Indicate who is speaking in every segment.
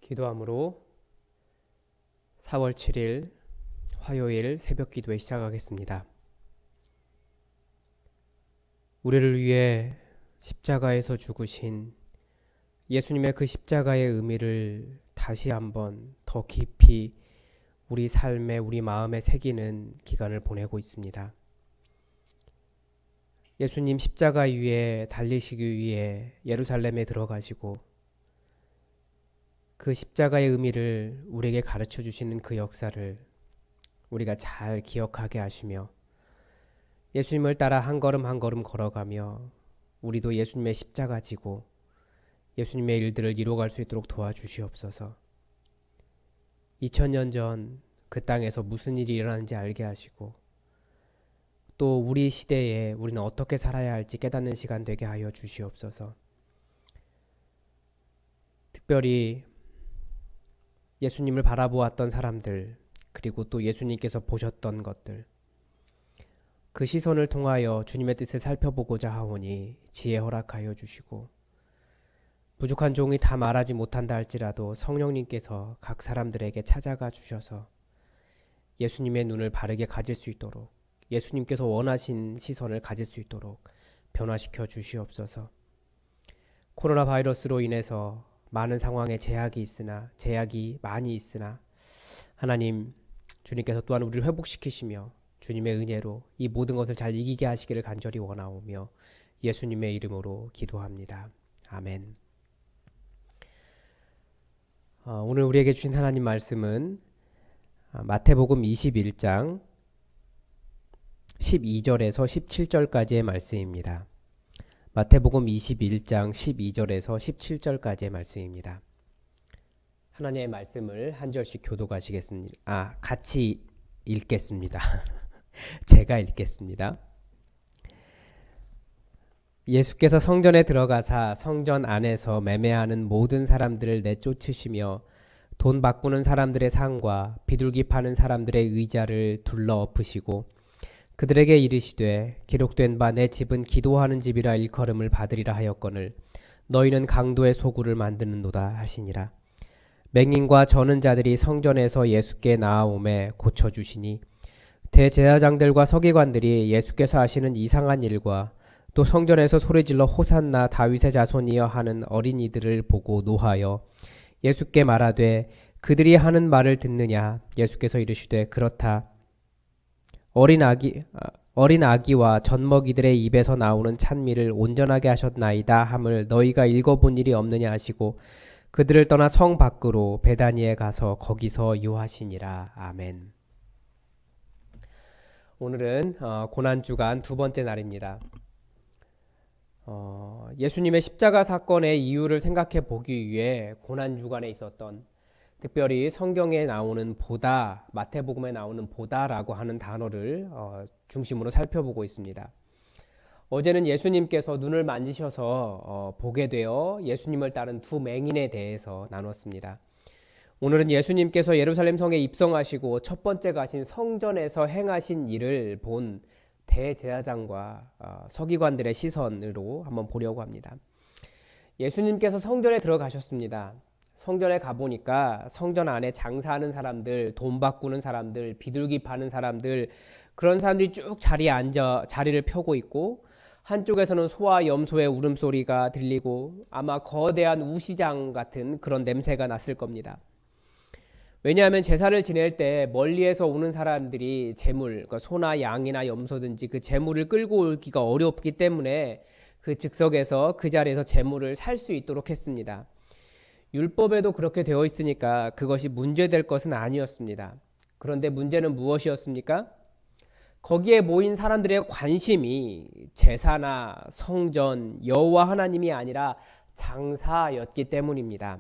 Speaker 1: 기도함으로 4월 7일 화요일 새벽 기도에 시작하겠습니다. 우리를 위해 십자가에서 죽으신 예수님의 그 십자가의 의미를 다시 한번 더 깊이 우리 삶에, 우리 마음에 새기는 기간을 보내고 있습니다. 예수님 십자가 위에 달리시기 위해 예루살렘에 들어가시고 그 십자가의 의미를 우리에게 가르쳐 주시는 그 역사를 우리가 잘 기억하게 하시며 예수님을 따라 한 걸음 한 걸음 걸어가며 우리도 예수님의 십자가 지고 예수님의 일들을 이루어갈 수 있도록 도와주시옵소서. 2000년 전 그 땅에서 무슨 일이 일어나는지 알게 하시고 또 우리 시대에 우리는 어떻게 살아야 할지 깨닫는 시간 되게 하여 주시옵소서. 특별히 예수님을 바라보았던 사람들, 그리고 또 예수님께서 보셨던 것들, 그 시선을 통하여 주님의 뜻을 살펴보고자 하오니 지혜 허락하여 주시고, 부족한 종이 다 말하지 못한다 할지라도 성령님께서 각 사람들에게 찾아가 주셔서 예수님의 눈을 바르게 가질 수 있도록, 예수님께서 원하신 시선을 가질 수 있도록 변화시켜 주시옵소서. 코로나 바이러스로 인해서 많은 상황에 제약이 많이 있으나 하나님, 주님께서 또한 우리를 회복시키시며 주님의 은혜로 이 모든 것을 잘 이기게 하시기를 간절히 원하오며 예수님의 이름으로 기도합니다. 아멘. 오늘 우리에게 주신 하나님 말씀은 마태복음 21장 12절에서 17절까지의 말씀입니다. 마태복음 21장 12절에서 17절까지의 말씀입니다. 하나님의 말씀을 한 절씩 교독하시겠습니다. 같이 읽겠습니다. 제가 읽겠습니다. 예수께서 성전에 들어가사 성전 안에서 매매하는 모든 사람들을 내쫓으시며 돈 바꾸는 사람들의 상과 비둘기 파는 사람들의 의자를 둘러 엎으시고 그들에게 이르시되 기록된 바 내 집은 기도하는 집이라 일컬음을 받으리라 하였거늘 너희는 강도의 소굴을 만드는도다 하시니라. 맹인과 저는 자들이 성전에서 예수께 나아오매 고쳐주시니 대제사장들과 서기관들이 예수께서 하시는 이상한 일과 또 성전에서 소리질러 호산나 다윗의 자손이여 하는 어린이들을 보고 노하여 예수께 말하되 그들이 하는 말을 듣느냐. 예수께서 이르시되 그렇다. 어린 아기와 젖먹이들의 입에서 나오는 찬미를 온전하게 하셨나이다 함을 너희가 읽어본 일이 없느냐 하시고 그들을 떠나 성 밖으로 베다니에 가서 거기서 유하시니라. 아멘. 오늘은 고난주간 두 번째 날입니다. 예수님의 십자가 사건의 이유를 생각해 보기 위해 고난주간에 있었던, 특별히 성경에 나오는 보다, 마태복음에 나오는 보다라고 하는 단어를 중심으로 살펴보고 있습니다. 어제는 예수님께서 눈을 만지셔서 보게 되어 예수님을 따른 두 맹인에 대해서 나눴습니다. 오늘은 예수님께서 예루살렘 성에 입성하시고 첫 번째 가신 성전에서 행하신 일을 본 대제사장과 서기관들의 시선으로 한번 보려고 합니다. 예수님께서 성전에 들어가셨습니다. 성전에 가보니까 성전 안에 장사하는 사람들, 돈 바꾸는 사람들, 비둘기 파는 사람들, 그런 사람들이 쭉 자리에 앉아 자리를 펴고 있고 한쪽에서는 소와 염소의 울음소리가 들리고 아마 거대한 우시장 같은 그런 냄새가 났을 겁니다. 왜냐하면 제사를 지낼 때 멀리에서 오는 사람들이 제물, 그러니까 소나 양이나 염소든지 그 제물을 끌고 오기가 어렵기 때문에 그 즉석에서 그 자리에서 제물을 살 수 있도록 했습니다. 율법에도 그렇게 되어 있으니까 그것이 문제될 것은 아니었습니다. 그런데 문제는 무엇이었습니까? 거기에 모인 사람들의 관심이 제사나 성전, 여호와 하나님이 아니라 장사였기 때문입니다.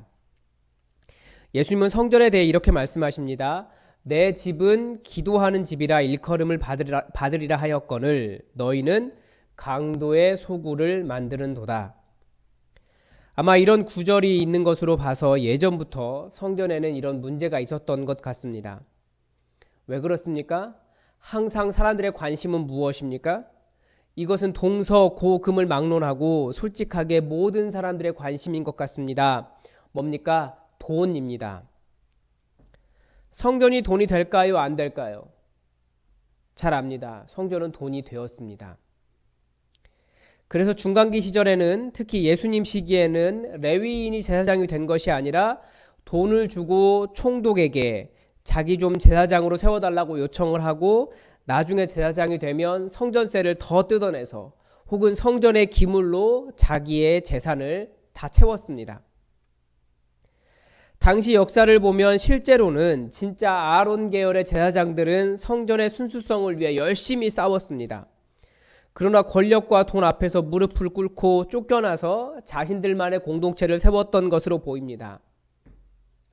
Speaker 1: 예수님은 성전에 대해 이렇게 말씀하십니다. 내 집은 기도하는 집이라 일컬음을 받으리라 하였거늘 너희는 강도의 소굴을 만드는도다. 아마 이런 구절이 있는 것으로 봐서 예전부터 성전에는 이런 문제가 있었던 것 같습니다. 왜 그렇습니까? 항상 사람들의 관심은 무엇입니까? 이것은 동서고금을 막론하고 솔직하게 모든 사람들의 관심인 것 같습니다. 뭡니까? 돈입니다. 성전이 돈이 될까요? 안 될까요? 잘 압니다. 성전은 돈이 되었습니다. 그래서 중간기 시절에는 특히 예수님 시기에는 레위인이 제사장이 된 것이 아니라 돈을 주고 총독에게 자기 좀 제사장으로 세워달라고 요청을 하고 나중에 제사장이 되면 성전세를 더 뜯어내서 혹은 성전의 기물로 자기의 재산을 다 채웠습니다. 당시 역사를 보면 실제로는 진짜 아론 계열의 제사장들은 성전의 순수성을 위해 열심히 싸웠습니다. 그러나 권력과 돈 앞에서 무릎을 꿇고 쫓겨나서 자신들만의 공동체를 세웠던 것으로 보입니다.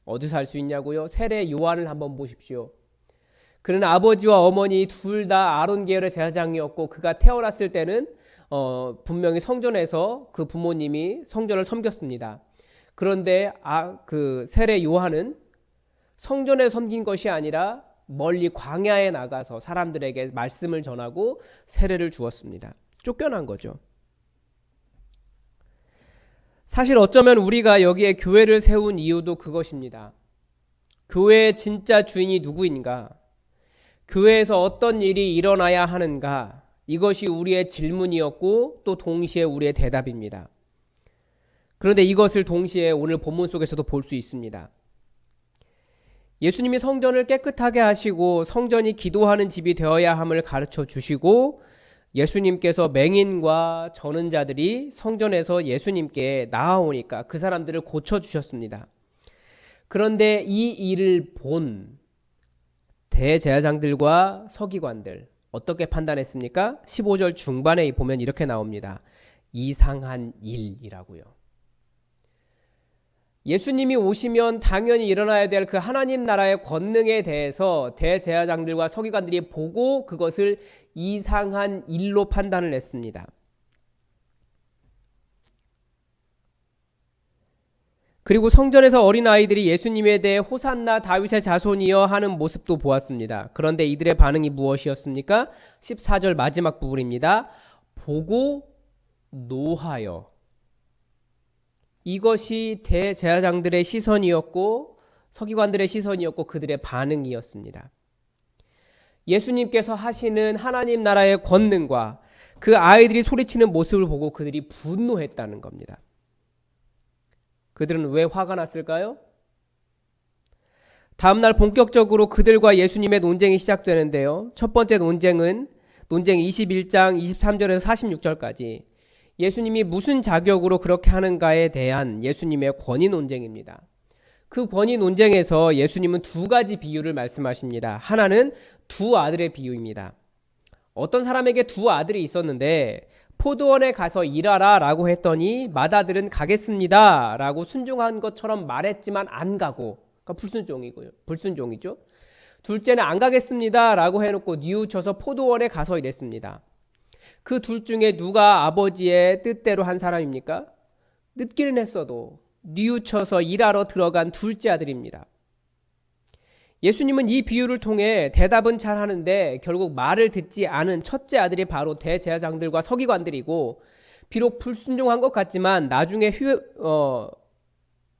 Speaker 1: 어디서 알 수 있냐고요? 세례 요한을 한번 보십시오. 그는 아버지와 어머니 둘 다 아론 계열의 제사장이었고 그가 태어났을 때는 분명히 성전에서 그 부모님이 성전을 섬겼습니다. 그런데 그 세례 요한은 성전에 섬긴 것이 아니라 멀리 광야에 나가서 사람들에게 말씀을 전하고 세례를 주었습니다. 쫓겨난 거죠. 사실 어쩌면 우리가 여기에 교회를 세운 이유도 그것입니다. 교회의 진짜 주인이 누구인가? 교회에서 어떤 일이 일어나야 하는가? 이것이 우리의 질문이었고 또 동시에 우리의 대답입니다. 그런데 이것을 동시에 오늘 본문 속에서도 볼 수 있습니다. 예수님이 성전을 깨끗하게 하시고 성전이 기도하는 집이 되어야 함을 가르쳐 주시고 예수님께서 맹인과 저는 자들이 성전에서 예수님께 나아오니까 그 사람들을 고쳐주셨습니다. 그런데 이 일을 본 대제사장들과 서기관들 어떻게 판단했습니까? 15절 중반에 보면 이렇게 나옵니다. 이상한 일이라고요. 예수님이 오시면 당연히 일어나야 될 그 하나님 나라의 권능에 대해서 대제사장들과 서기관들이 보고 그것을 이상한 일로 판단을 했습니다. 그리고 성전에서 어린아이들이 예수님에 대해 호산나 다윗의 자손이여 하는 모습도 보았습니다. 그런데 이들의 반응이 무엇이었습니까? 14절 마지막 부분입니다. 보고 노하여. 이것이 대제사장들의 시선이었고 서기관들의 시선이었고 그들의 반응이었습니다. 예수님께서 하시는 하나님 나라의 권능과 그 아이들이 소리치는 모습을 보고 그들이 분노했다는 겁니다. 그들은 왜 화가 났을까요? 다음날 본격적으로 그들과 예수님의 논쟁이 시작되는데요. 첫 번째 논쟁은 논쟁 21장 23절에서 46절까지 예수님이 무슨 자격으로 그렇게 하는가에 대한 예수님의 권위 논쟁입니다. 그 권위 논쟁에서 예수님은 두 가지 비유를 말씀하십니다. 하나는 두 아들의 비유입니다. 어떤 사람에게 두 아들이 있었는데 포도원에 가서 일하라 라고 했더니 맏아들은 가겠습니다 라고 순종한 것처럼 말했지만 안 가고, 그러니까 불순종이죠. 둘째는 안 가겠습니다 라고 해놓고 뉘우쳐서 포도원에 가서 일했습니다. 그 둘 중에 누가 아버지의 뜻대로 한 사람입니까? 늦기는 했어도 뉘우쳐서 일하러 들어간 둘째 아들입니다. 예수님은 이 비유를 통해 대답은 잘 하는데 결국 말을 듣지 않은 첫째 아들이 바로 대제사장들과 서기관들이고, 비록 불순종한 것 같지만 나중에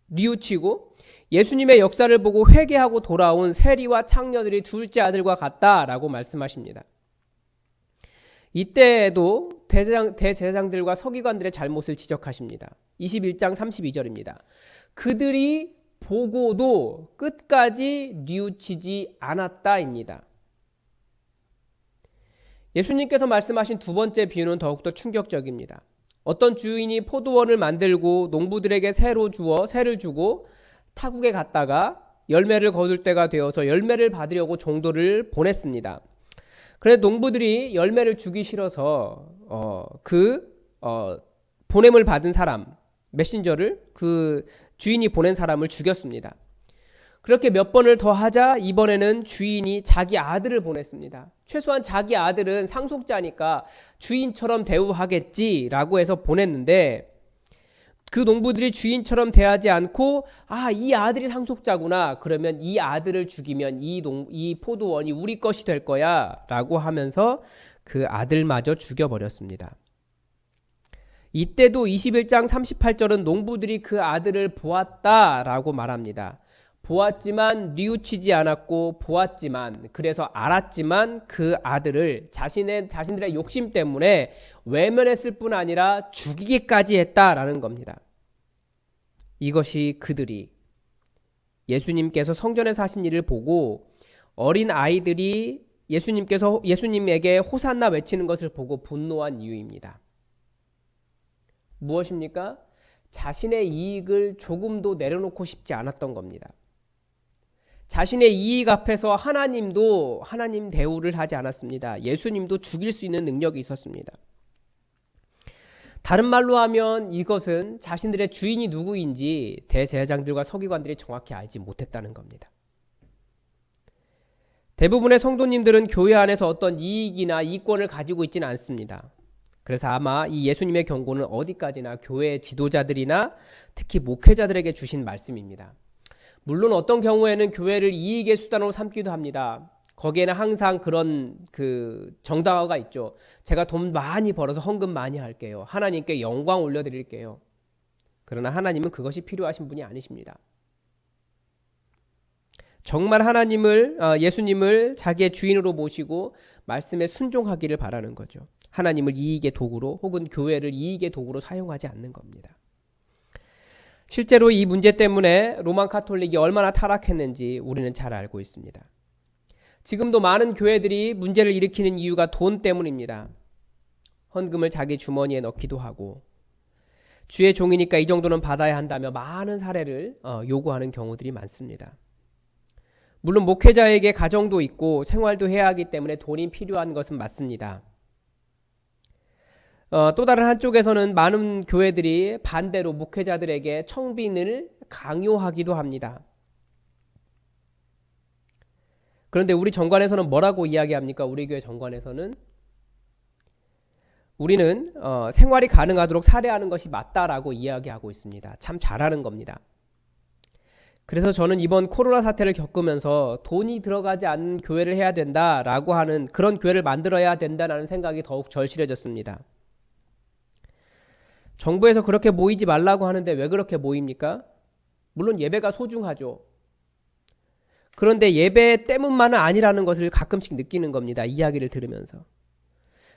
Speaker 1: 뉘우치고 예수님의 역사를 보고 회개하고 돌아온 세리와 창녀들이 둘째 아들과 같다라고 말씀하십니다. 이때에도 대제사장들과 서기관들의 잘못을 지적하십니다. 21장 32절입니다. 그들이 보고도 끝까지 뉘우치지 않았다입니다. 예수님께서 말씀하신 두 번째 비유는 더욱더 충격적입니다. 어떤 주인이 포도원을 만들고 농부들에게 새를 주고 타국에 갔다가 열매를 거둘 때가 되어서 열매를 받으려고 종도를 보냈습니다. 그런데 농부들이 열매를 주기 싫어서 보냄을 받은 사람, 메신저를 그 주인이 보낸 사람을 죽였습니다. 그렇게 몇 번을 더 하자 이번에는 주인이 자기 아들을 보냈습니다. 최소한 자기 아들은 상속자니까 주인처럼 대우하겠지라고 해서 보냈는데, 그 농부들이 주인처럼 대하지 않고 이 아들이 상속자구나, 그러면 이 아들을 죽이면 이 포도원이 우리 것이 될 거야 라고 하면서 그 아들마저 죽여버렸습니다. 이때도 21장 38절은 농부들이 그 아들을 보았다라고 말합니다. 보았지만 뉘우치지 않았고, 보았지만, 그래서 알았지만 그 아들을 자신들의 욕심 때문에 외면했을 뿐 아니라 죽이기까지 했다라는 겁니다. 이것이 그들이 예수님께서 성전에서 하신 일을 보고 어린 아이들이 예수님에게 호산나 외치는 것을 보고 분노한 이유입니다. 무엇입니까? 자신의 이익을 조금도 내려놓고 싶지 않았던 겁니다. 자신의 이익 앞에서 하나님도 하나님 대우를 하지 않았습니다. 예수님도 죽일 수 있는 능력이 있었습니다. 다른 말로 하면 이것은 자신들의 주인이 누구인지 대제사장들과 서기관들이 정확히 알지 못했다는 겁니다. 대부분의 성도님들은 교회 안에서 어떤 이익이나 이권을 가지고 있지는 않습니다. 그래서 아마 이 예수님의 경고는 어디까지나 교회 지도자들이나 특히 목회자들에게 주신 말씀입니다. 물론 어떤 경우에는 교회를 이익의 수단으로 삼기도 합니다. 거기에는 항상 그런 정당화가 있죠. 제가 돈 많이 벌어서 헌금 많이 할게요. 하나님께 영광 올려드릴게요. 그러나 하나님은 그것이 필요하신 분이 아니십니다. 정말 예수님을 자기의 주인으로 모시고 말씀에 순종하기를 바라는 거죠. 하나님을 이익의 도구로 혹은 교회를 이익의 도구로 사용하지 않는 겁니다. 실제로 이 문제 때문에 로만 카톨릭이 얼마나 타락했는지 우리는 잘 알고 있습니다. 지금도 많은 교회들이 문제를 일으키는 이유가 돈 때문입니다. 헌금을 자기 주머니에 넣기도 하고 주의 종이니까 이 정도는 받아야 한다며 많은 사례를 요구하는 경우들이 많습니다. 물론 목회자에게 가정도 있고 생활도 해야 하기 때문에 돈이 필요한 것은 맞습니다. 또 다른 한쪽에서는 많은 교회들이 반대로 목회자들에게 청빈을 강요하기도 합니다. 그런데 우리 정관에서는 뭐라고 이야기합니까? 우리 교회 정관에서는 우리는 생활이 가능하도록 살해하는 것이 맞다라고 이야기하고 있습니다. 참 잘하는 겁니다. 그래서 저는 이번 코로나 사태를 겪으면서 돈이 들어가지 않는 교회를 해야 된다라고 하는 그런 교회를 만들어야 된다는 생각이 더욱 절실해졌습니다. 정부에서 그렇게 모이지 말라고 하는데 왜 그렇게 모입니까? 물론 예배가 소중하죠. 그런데 예배 때문만은 아니라는 것을 가끔씩 느끼는 겁니다. 이야기를 들으면서.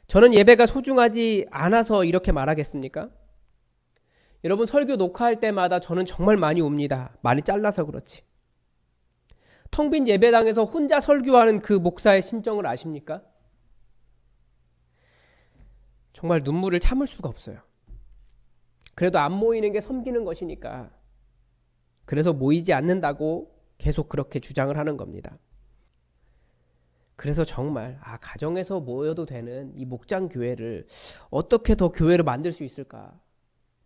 Speaker 1: 저는 예배가 소중하지 않아서 이렇게 말하겠습니까? 여러분 설교 녹화할 때마다 저는 정말 많이 웁니다. 많이 잘라서 그렇지. 텅 빈 예배당에서 혼자 설교하는 그 목사의 심정을 아십니까? 정말 눈물을 참을 수가 없어요. 그래도 안 모이는 게 섬기는 것이니까. 그래서 모이지 않는다고 계속 그렇게 주장을 하는 겁니다. 그래서 정말 가정에서 모여도 되는 이 목장 교회를 어떻게 더 교회로 만들 수 있을까?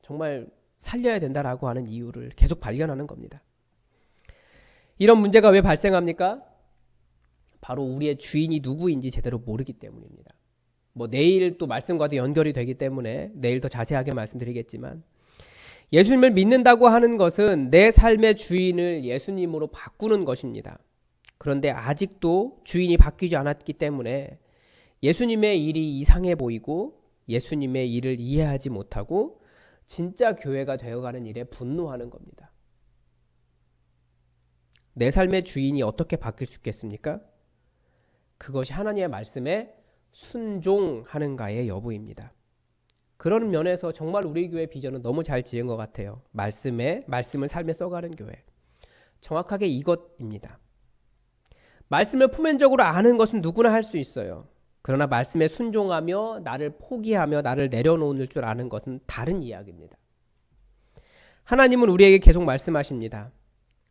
Speaker 1: 정말 살려야 된다라고 하는 이유를 계속 발견하는 겁니다. 이런 문제가 왜 발생합니까? 바로 우리의 주인이 누구인지 제대로 모르기 때문입니다. 내일 또 말씀과도 연결이 되기 때문에 내일 더 자세하게 말씀드리겠지만 예수님을 믿는다고 하는 것은 내 삶의 주인을 예수님으로 바꾸는 것입니다. 그런데 아직도 주인이 바뀌지 않았기 때문에 예수님의 일이 이상해 보이고 예수님의 일을 이해하지 못하고 진짜 교회가 되어가는 일에 분노하는 겁니다. 내 삶의 주인이 어떻게 바뀔 수 있겠습니까? 그것이 하나님의 말씀에 순종하는가의 여부입니다. 그런 면에서 정말 우리 교회 비전은 너무 잘 지은 것 같아요. 말씀을 삶에 써가는 교회. 정확하게 이것입니다. 말씀을 표면적으로 아는 것은 누구나 할 수 있어요. 그러나 말씀에 순종하며 나를 포기하며 나를 내려놓을 줄 아는 것은 다른 이야기입니다. 하나님은 우리에게 계속 말씀하십니다.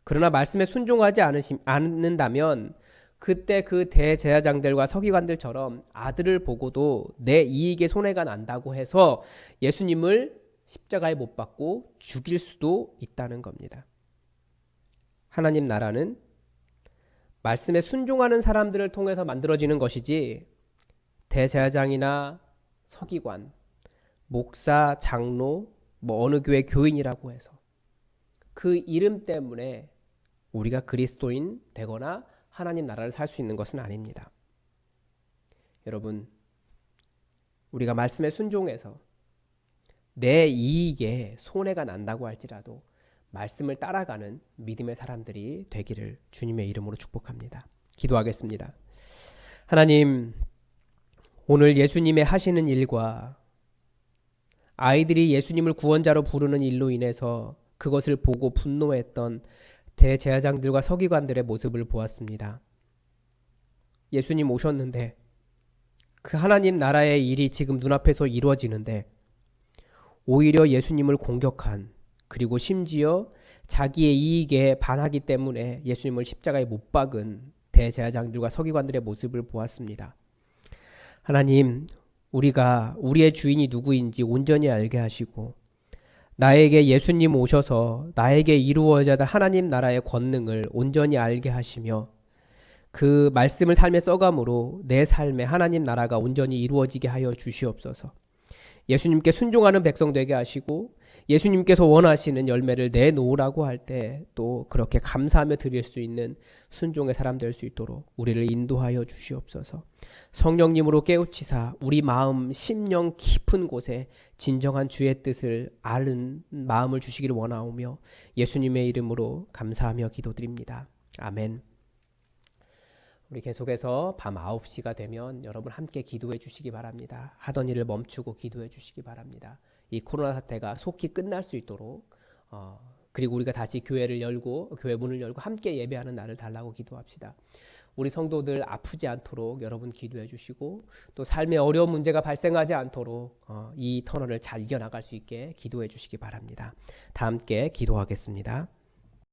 Speaker 1: 그러나 말씀에 순종하지 않는다면 그때 그 대제사장들과 서기관들처럼 아들을 보고도 내 이익에 손해가 난다고 해서 예수님을 십자가에 못 박고 죽일 수도 있다는 겁니다. 하나님 나라는 말씀에 순종하는 사람들을 통해서 만들어지는 것이지 대제사장이나 서기관, 목사, 장로, 어느 교회 교인이라고 해서 그 이름 때문에 우리가 그리스도인 되거나 하나님 나라를 살 수 있는 것은 아닙니다. 여러분, 우리가 말씀에 순종해서 내 이익에 손해가 난다고 할지라도 말씀을 따라가는 믿음의 사람들이 되기를 주님의 이름으로 축복합니다. 기도하겠습니다. 하나님, 오늘 예수님의 하시는 일과 아이들이 예수님을 구원자로 부르는 일로 인해서 그것을 보고 분노했던 대제사장들과 서기관들의 모습을 보았습니다. 예수님 오셨는데 그 하나님 나라의 일이 지금 눈앞에서 이루어지는데 오히려 예수님을 공격한, 그리고 심지어 자기의 이익에 반하기 때문에 예수님을 십자가에 못 박은 대제사장들과 서기관들의 모습을 보았습니다. 하나님, 우리가 우리의 주인이 누구인지 온전히 알게 하시고 나에게 예수님 오셔서 나에게 이루어져야 할 하나님 나라의 권능을 온전히 알게 하시며 그 말씀을 삶에 써감으로 내 삶에 하나님 나라가 온전히 이루어지게 하여 주시옵소서. 예수님께 순종하는 백성 되게 하시고 예수님께서 원하시는 열매를 내놓으라고 할 때 또 그렇게 감사하며 드릴 수 있는 순종의 사람 될 수 있도록 우리를 인도하여 주시옵소서. 성령님으로 깨우치사 우리 마음 심령 깊은 곳에 진정한 주의 뜻을 아는 마음을 주시기를 원하오며 예수님의 이름으로 감사하며 기도드립니다. 아멘. 우리 계속해서 밤 9시가 되면 여러분 함께 기도해 주시기 바랍니다. 하던 일을 멈추고 기도해 주시기 바랍니다. 이 코로나 사태가 속히 끝날 수 있도록 그리고 우리가 다시 교회를 열고 교회 문을 열고 함께 예배하는 날을 달라고 기도합시다. 우리 성도들 아프지 않도록 여러분 기도해 주시고 또 삶에 어려운 문제가 발생하지 않도록 이 터널을 잘 이겨나갈 수 있게 기도해 주시기 바랍니다. 다 함께 기도하겠습니다.